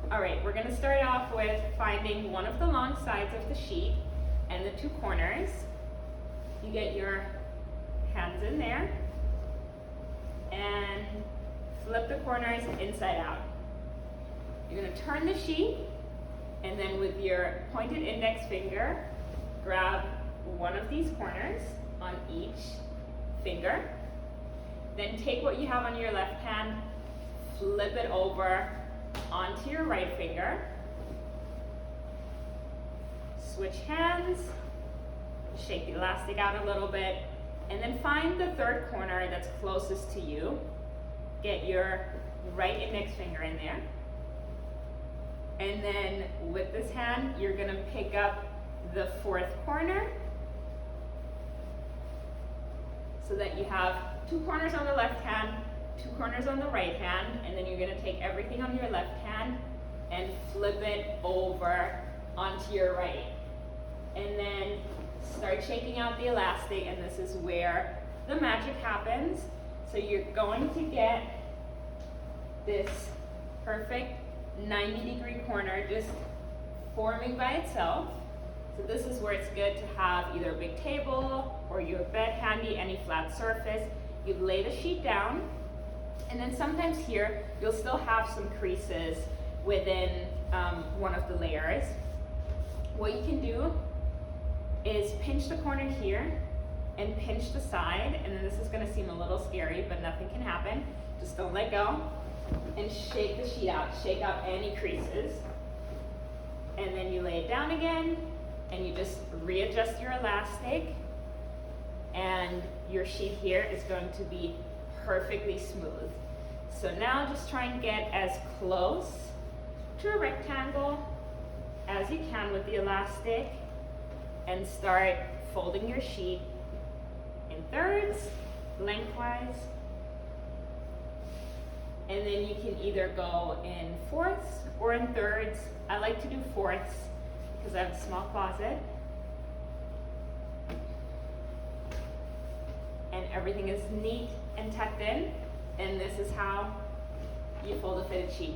All right, we're gonna start off with finding one of the long sides of the sheet and the two corners. You get your hands in there and flip the corners inside out. You're gonna turn the sheet and then with your pointed index finger, grab one of these corners on each finger. Then take what you have on your left hand, flip it over onto your right finger. Switch hands, shake the elastic out a little bit, and then find the third corner that's closest to you. Get your right index finger in there. And then with this hand, you're gonna pick up the fourth corner so that you have two corners on the left hand, two corners on the right hand, and then you're gonna take everything on your left hand and flip it over onto your right. And then start shaking out the elastic, and this is where the magic happens. So you're going to get this perfect 90-degree corner just forming by itself. So this is where it's good to have either a big table or your bed handy, any flat surface. You lay the sheet down, and then sometimes here you'll still have some creases within one of the layers. What you can do is pinch the corner here and pinch the side, and then this is gonna seem a little scary, but nothing can happen. Just don't let go. And shake the sheet out, shake out any creases. And then you lay it down again, and you just readjust your elastic, and your sheet here is going to be perfectly smooth. So now just try and get as close to a rectangle as you can with the elastic, and start folding your sheet in thirds, lengthwise. And then you can either go in fourths or in thirds. I like to do fourths because I have a small closet. And everything is neat and tucked in. And this is how you fold a fitted sheet.